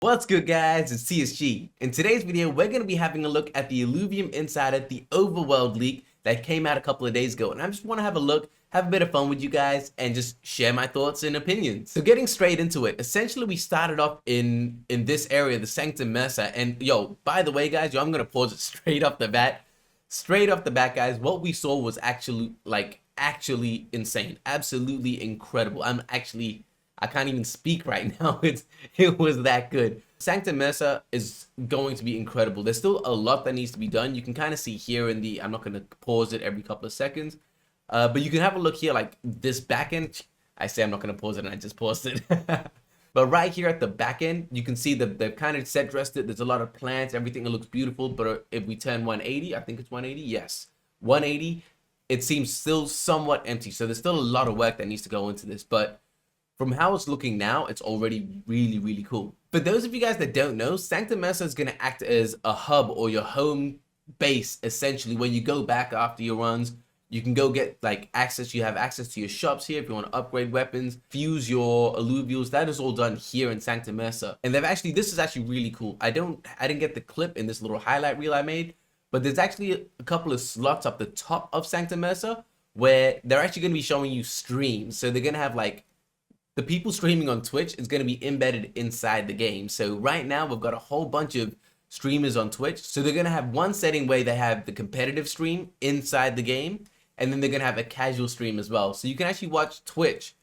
What's good, guys? It's TSG. In today's video, we're going to be having a look at the Illuvium Insider, the Overworld leak that came out a couple of days ago. And I just want to have a look, have a bit of fun with you guys, and just share my thoughts and opinions. So getting straight into it, essentially we started off in this area, the Sanctum Mesa. And yo, by the way, guys, I'm going to pause it straight off the bat. Straight off the bat, guys, what we saw was actually insane. Absolutely incredible. I can't even speak right now. It was that good. Sanctum Mesa is going to be incredible. There's still a lot that needs to be done. You can kind of see here in the, I'm not going to pause it every couple of seconds, but you can have a look here, like this back end. I say I'm not going to pause it and I just paused it. But right here at the back end, you can see they've kind of set dressed it. There's a lot of plants, everything, it looks beautiful. But if we turn 180, I think it's 180. Yes, 180, it seems still somewhat empty. So there's still a lot of work that needs to go into this. But from how it's looking now, it's already really, really cool. For those of you guys that don't know, Sanctum Mesa is going to act as a hub or your home base, essentially. When you go back after your runs, you can go get like access. You have access to your shops here if you want to upgrade weapons, fuse your alluvials. That is all done here in Sanctum Mesa. And this is actually really cool. I didn't get the clip in this little highlight reel I made, but there's actually a couple of slots up the top of Sanctum Mesa where they're actually going to be showing you streams. So they're going to have like, the people streaming on Twitch is going to be embedded inside the game. So right now we've got a whole bunch of streamers on Twitch. So they're going to have one setting where they have the competitive stream inside the game, and then they're going to have a casual stream as well. So you can actually watch Twitch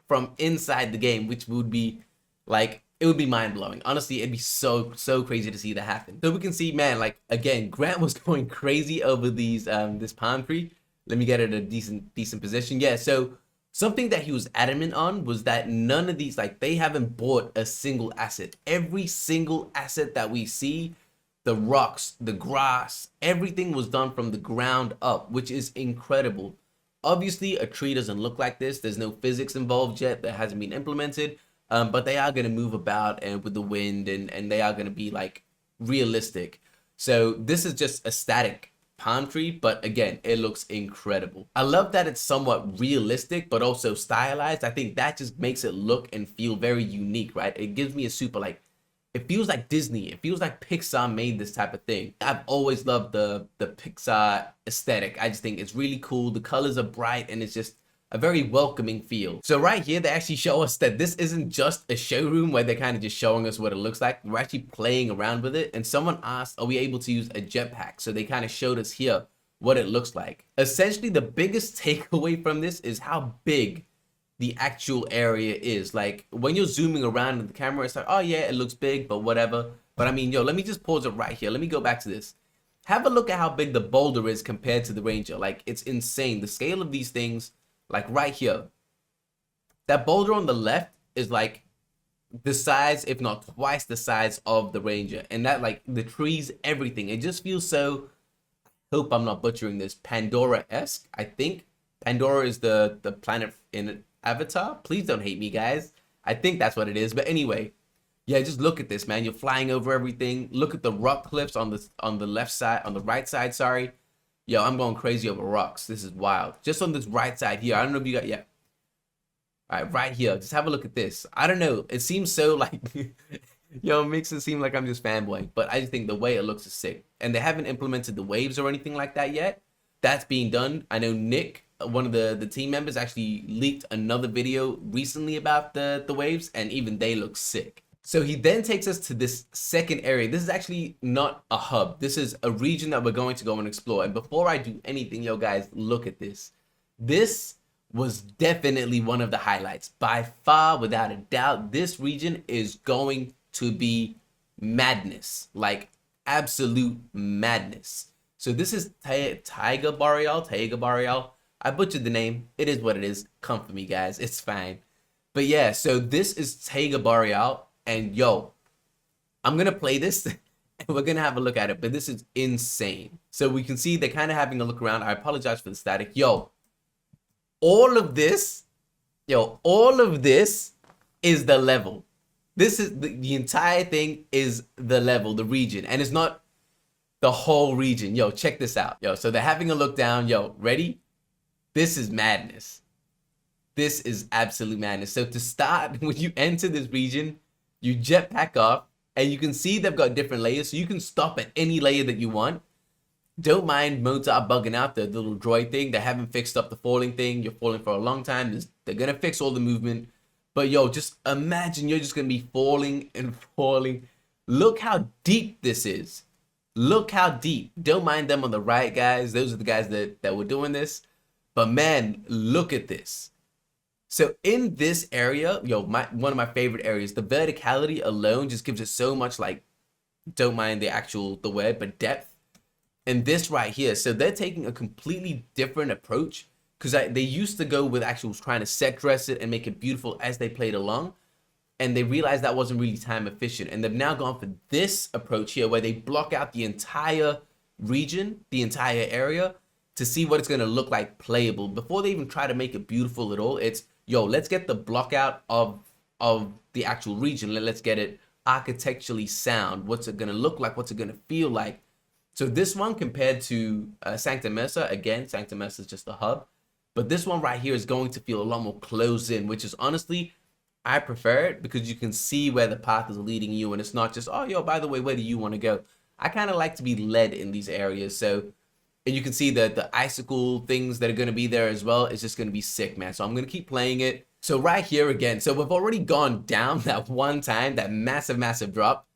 from inside the game, which would be like, it would be mind-blowing. Honestly, it'd be so crazy to see that happen. So we can see, man, like again, Grant was going crazy over these this palm tree. Let me get it at a decent position. Yeah, so something that he was adamant on was that none of these, like, they haven't bought a single asset. Every single asset that we see, the rocks, the grass, everything was done from the ground up, which is incredible. Obviously, a tree doesn't look like this. There's no physics involved yet that hasn't been implemented, but they are going to move about and with the wind, and they are going to be, like, realistic. So this is just a static palm tree, but again, it looks incredible. I love that it's somewhat realistic but also stylized. I think that just makes it look and feel very unique, right? It gives me a super, like, it feels like Disney. It feels like Pixar made this type of thing. I've always loved the Pixar aesthetic. I just think it's really cool. The colors are bright and it's just a very welcoming feel. So right here, they actually show us that this isn't just a showroom where they're kind of just showing us what it looks like. We're actually playing around with it. And someone asked, are we able to use a jetpack? So they kind of showed us here what it looks like. Essentially, the biggest takeaway from this is how big the actual area is. Like when you're zooming around in the camera, it's like, oh yeah, it looks big, but whatever. But I mean, yo, let me just pause it right here. Let me go back to this. Have a look at how big the boulder is compared to the Ranger. Like, it's insane. The scale of these things. Like right here, that boulder on the left is like the size, if not twice the size of the Ranger. And that, like, the trees, everything, it just feels so, I hope I'm not butchering this, Pandora-esque. I think Pandora is the planet in Avatar. Please don't hate me, guys. I think that's what it is. But anyway, yeah, just look at this, man. You're flying over everything. Look at the rock cliffs on the left side, on the right side, sorry. Yo, I'm going crazy over rocks. This is wild. Just on this right side here. I don't know if you got, yeah. All right, right here. Just have a look at this. I don't know. It seems so like, yo, it makes it seem like I'm just fanboying. But I just think the way it looks is sick. And they haven't implemented the waves or anything like that yet. That's being done. I know Nick, one of the team members, actually leaked another video recently about the waves. And even they look sick. So he then takes us to this second area. This is actually not a hub. This is a region that we're going to go and explore. And before I do anything, yo guys, look at this. This was definitely one of the highlights. By far, without a doubt, this region is going to be madness. Like, absolute madness. So this is Taiga Boreal. I butchered the name. It is what it is. Come for me, guys. It's fine. But yeah, so this is Taiga Boreal. And yo, I'm going to play this and we're going to have a look at it. But this is insane. So we can see they're kind of having a look around. I apologize for the static. Yo, all of this is the level. This is the entire thing is the level, the region. And it's not the whole region. Yo, check this out. Yo, so they're having a look down. Yo, ready? This is madness. This is absolute madness. So to start, when you enter this region, you jetpack up, And you can see they've got different layers, so you can stop at any layer that you want. Don't mind modes are bugging out, the little droid thing. They haven't fixed up the falling thing. You're falling for a long time. They're going to fix all the movement. But yo, just imagine you're just going to be falling and falling. Look how deep this is. Look how deep. Don't mind them on the right, guys. Those are the guys that were doing this. But man, look at this. So in this area, yo, one of my favorite areas, the verticality alone just gives it so much, like, don't mind the word, but depth. And this right here, so they're taking a completely different approach, because they used to go with actual trying to set dress it and make it beautiful as they played along, and they realized that wasn't really time efficient, and they've now gone for this approach here where they block out the entire region, the entire area, to see what it's going to look like playable. Before they even try to make it beautiful at all, it's, yo, let's get the block out of the actual region, let's get it architecturally sound. What's it going to look like? What's it going to feel like? So this one compared to Sanctum Mesa, again, Sanctum Mesa is just a hub. But this one right here is going to feel a lot more closed in, which is honestly, I prefer it because you can see where the path is leading you. And it's not just, oh, yo, by the way, where do you want to go? I kind of like to be led in these areas. So, and you can see that the icicle things that are going to be there as well. It's just going to be sick, man. So I'm going to keep playing it. So right here again, so we've already gone down that one time, that massive, massive drop.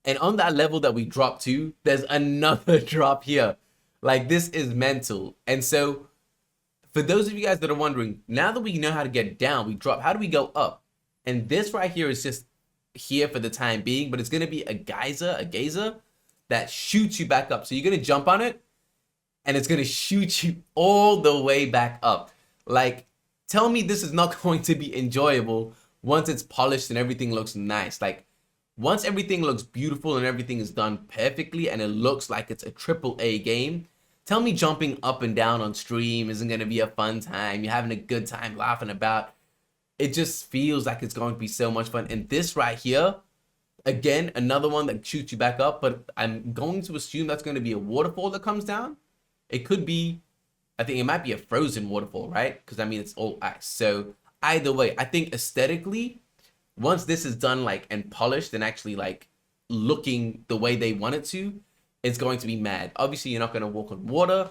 And on that level that we dropped to, there's another drop here. Like, this is mental. And so, for those of you guys that are wondering, now that we know how to get down, we drop, how do we go up? And this right here is just here for the time being, but it's going to be a geyser that shoots you back up. So you're going to jump on it, and it's going to shoot you all the way back up. Like, tell me this is not going to be enjoyable once it's polished and everything looks nice. Like, once everything looks beautiful and everything is done perfectly and it looks like it's a AAA game, tell me jumping up and down on stream isn't going to be a fun time. You're having a good time laughing about. It just feels like it's going to be so much fun. And this right here, again, another one that shoots you back up, but I'm going to assume that's going to be a waterfall that comes down. It could be, I think it might be a frozen waterfall, right? Because I mean, it's all ice. So either way, I think aesthetically, once this is done, like, and polished and actually, like, looking the way they want it to, it's going to be mad. Obviously, you're not going to walk on water.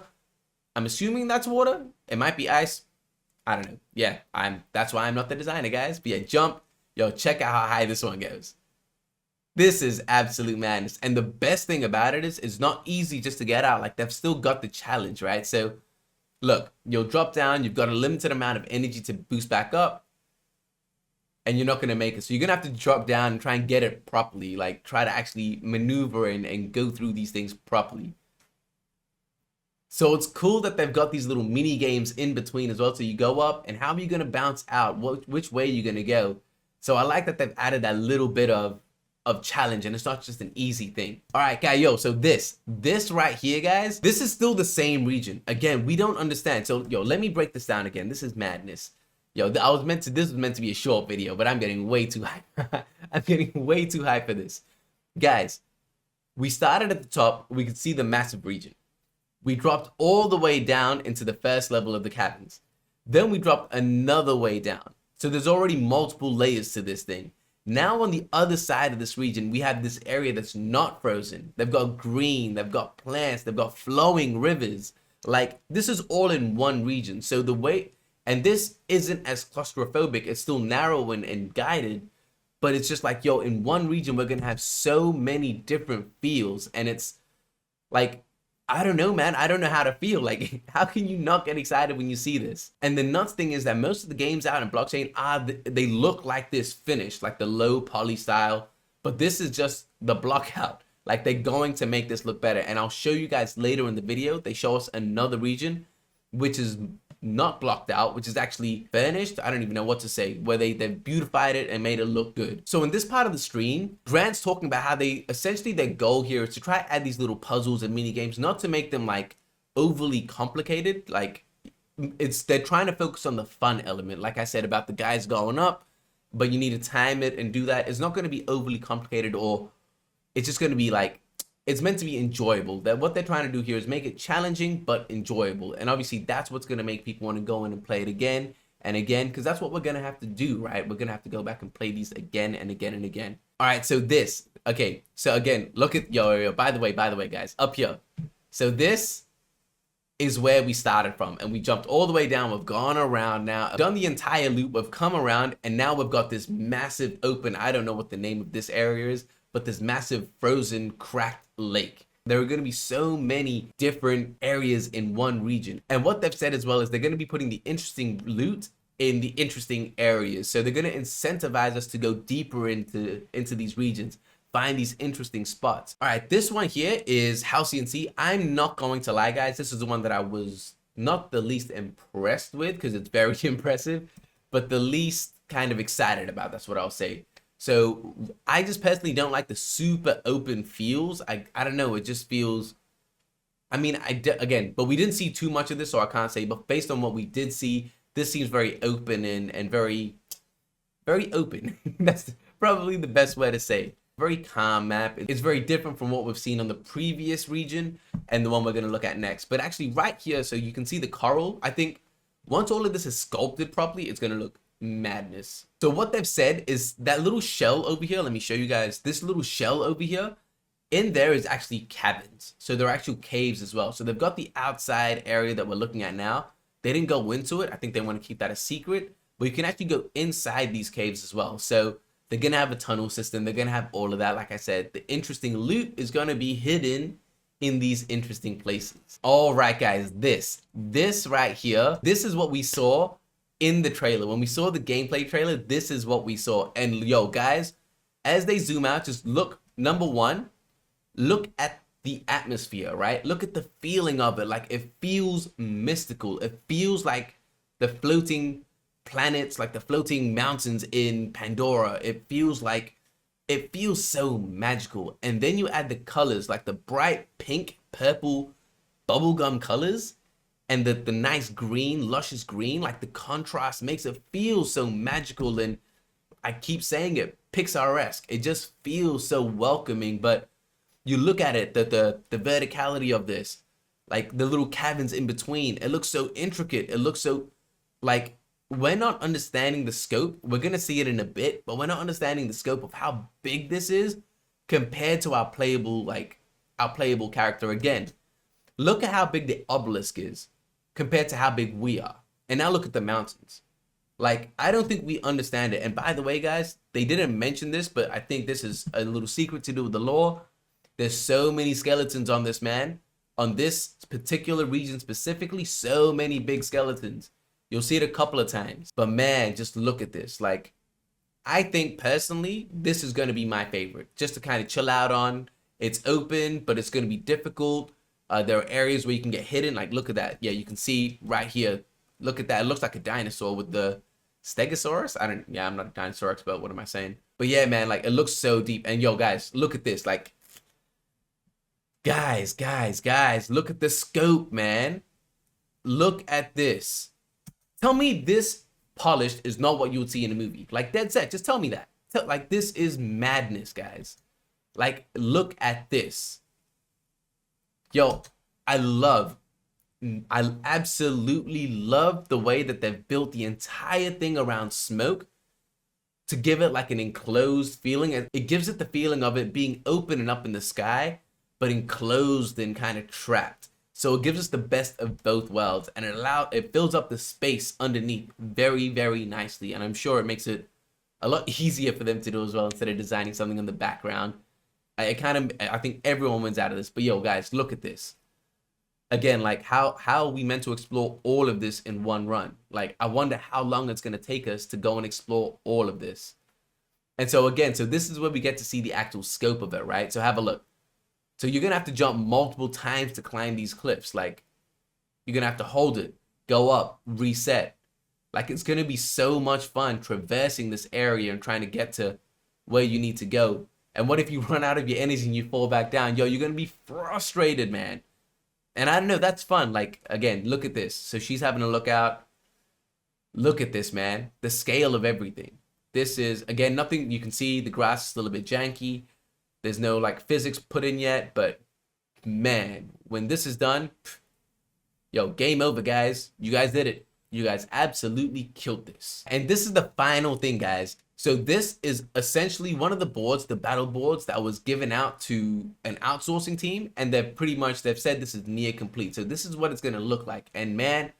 I'm assuming that's water. It might be ice. I don't know. Yeah, that's why I'm not the designer, guys. But yeah, jump. Yo, check out how high this one goes. This is absolute madness. And the best thing about it is, it's not easy just to get out. Like, they've still got the challenge, right? So, look, you'll drop down. You've got a limited amount of energy to boost back up. And you're not going to make it. So you're going to have to drop down and try and get it properly. Like, try to actually maneuver and go through these things properly. So it's cool that they've got these little mini games in between as well. So you go up, and how are you going to bounce out? Which way are you going to go? So I like that they've added that little bit of challenge, and it's not just an easy thing. All right, Caillou, so this right here, guys, this is still the same region. Again, we don't understand. So, yo, let me break this down again. This is madness. Yo, this was meant to be a short video, but I'm getting way too hype. I'm getting way too hype for this. Guys, we started at the top. We could see the massive region. We dropped all the way down into the first level of the cabins. Then we dropped another way down. So there's already multiple layers to this thing. Now on the other side of this region, we have this area that's not frozen. They've got green, they've got plants, they've got flowing rivers. Like, this is all in one region. So the way... And this isn't as claustrophobic. It's still narrow and guided, but it's just like, yo, in one region, we're going to have so many different feels. And it's like, I don't know, man. I don't know how to feel. Like, how can you not get excited when you see this? And the nuts thing is that most of the games out in blockchain they look like this finished, like the low poly style, but this is just the block out. Like, they're going to make this look better. And I'll show you guys later in the video. They show us another region, which is not blocked out, which is actually finished. I don't even know what to say, where they've beautified it and made it look good. So in this part of the stream, Grant's talking about how they essentially, their goal here is to try to add these little puzzles and mini games, not to make them like overly complicated. Like, they're trying to focus on the fun element, like I said about the guys going up, but you need to time it and do that. It's not going to be overly complicated, or it's just going to be like, it's meant to be enjoyable. That what they're trying to do here is make it challenging but enjoyable. And obviously that's what's going to make people want to go in and play it again and again, because that's what we're going to have to do, right? We're going to have to go back and play these again and again and again. All right, so this, Okay, so again, look at, yo, by the way, guys, up here. So this is where we started from, and we jumped all the way down. We've gone around now, done the entire loop, we've come around, and now we've got this massive open, I don't know what the name of this area is, but this massive frozen cracked lake. There are going to be so many different areas in one region, and what they've said as well is they're going to be putting the interesting loot in the interesting areas. So they're going to incentivize us to go deeper into these regions, find these interesting spots. All right, this one here is Halcyon Sea. I'm not going to lie, guys. This is the one that I was not the least impressed with, because it's very impressive, but the least kind of excited about. That's what I'll say. So I just personally don't like the super open feels. I don't know. It just feels, I mean, again, but we didn't see too much of this, so I can't say, but based on what we did see, this seems very open and very, very open. That's probably the best way to say. Very calm map. It's very different from what we've seen on the previous region and the one we're going to look at next. But actually right here, so you can see the coral. I think once all of this is sculpted properly, it's going to look madness. So what they've said is that little shell over here, let me show you guys, this little shell over here, in there is actually cabins. So they're actual caves as well. So they've got the outside area that we're looking at now. They didn't go into it. I think they want to keep that a secret, but you can actually go inside these caves as well. So they're going to have a tunnel system. They're going to have all of that. Like I said, the interesting loot is going to be hidden in these interesting places. All right, guys, this right here, this is what we saw in the trailer. When we saw the gameplay trailer, this is what we saw. And yo, guys, as they zoom out, just look, number one, look at the atmosphere, right? Look at the feeling of it. Like, it feels mystical. It feels like the floating planets, like the floating mountains in Pandora. It feels so magical. And then you add the colors, like the bright pink, purple, bubblegum colors, and the nice green, luscious green. Like, the contrast makes it feel so magical, and I keep saying it, Pixar-esque. It just feels so welcoming. But you look at it, the verticality of this, like the little caverns in between, it looks so intricate. It looks so, like, we're not understanding the scope. We're going to see it in a bit, but we're not understanding the scope of how big this is compared to our playable character. Again, look at how big the obelisk is compared to how big we are. And now look at the mountains. Like, I don't think we understand it. And by the way, guys, they didn't mention this, but I think this is a little secret to do with the lore. There's so many skeletons on this, man. On this particular region specifically, so many big skeletons. You'll see it a couple of times. But man, just look at this. Like, I think personally, this is going to be my favorite. Just to kind of chill out on. It's open, but it's going to be difficult. There are areas where you can get hidden. Like, look at that. Yeah, you can see right here. Look at that. It looks like a dinosaur with the Stegosaurus. I'm not a dinosaur expert. What am I saying? But yeah, man, like, it looks so deep. And yo, guys, look at this. Like, guys, look at the scope, man. Look at this. Tell me this polished is not what you would see in a movie. Like, dead set. Just tell me that. Like, this is madness, guys. Like, look at this. Yo, I absolutely love the way that they've built the entire thing around smoke to give it like an enclosed feeling. And it gives it the feeling of it being open and up in the sky, but enclosed and kind of trapped. So it gives us the best of both worlds, and it fills up the space underneath very, very nicely. And I'm sure it makes it a lot easier for them to do as well, instead of designing something in the background. I think everyone wins out of this. But yo, guys, look at this. Again, like, how are we meant to explore all of this in one run? Like, I wonder how long it's going to take us to go and explore all of this. And so again, so this is where we get to see the actual scope of it, right? So have a look. So you're going to have to jump multiple times to climb these cliffs. Like, you're going to have to hold it, go up, reset. Like, it's going to be so much fun traversing this area and trying to get to where you need to go. And what if you run out of your energy and you fall back down? Yo, you're going to be frustrated, man. And I don't know, that's fun. Like, again, look at this. So she's having a look out. Look at this, man. The scale of everything. This is, again, nothing, you can see the grass is still a bit janky. There's no, like, physics put in yet. But, man, when this is done, yo, game over, guys. You guys did it. You guys absolutely killed this. And this is the final thing, guys. So this is essentially one of the boards, the battle boards that was given out to an outsourcing team, and they've said this is near complete. So this is what it's gonna look like. And man,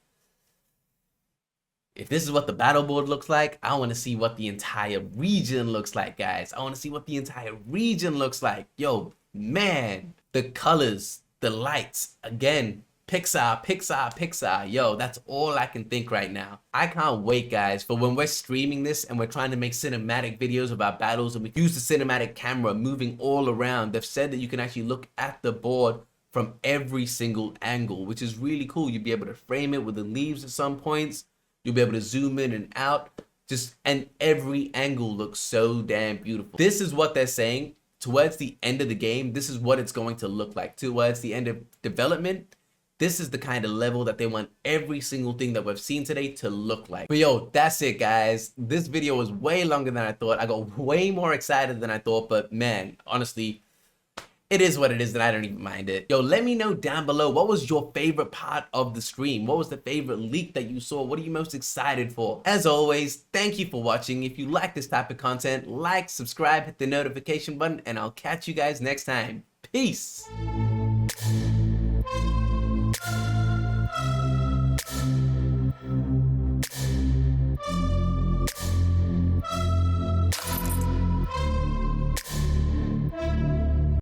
if this is what the battle board looks like, I want to see what the entire region looks like, guys. I want to see what the entire region looks like. Yo, man, the colors, the lights, again, Pixar, Pixar, Pixar. Yo, that's all I can think right now. I can't wait, guys, for when we're streaming this and we're trying to make cinematic videos of our battles and we use the cinematic camera moving all around. They've said that you can actually look at the board from every single angle, which is really cool. You'll be able to frame it with the leaves at some points. You'll be able to zoom in and out, and every angle looks so damn beautiful. This is what they're saying. Towards the end of the game, this is what it's going to look like. Towards the end of development, this is the kind of level that they want every single thing that we've seen today to look like. But yo, that's it, guys. This video was way longer than I thought. I got way more excited than I thought, but man, honestly, it is what it is, and I don't even mind it. Yo, let me know down below, what was your favorite part of the stream? What was the favorite leak that you saw? What are you most excited for? As always, thank you for watching. If you like this type of content, like, subscribe, hit the notification button, and I'll catch you guys next time. Peace.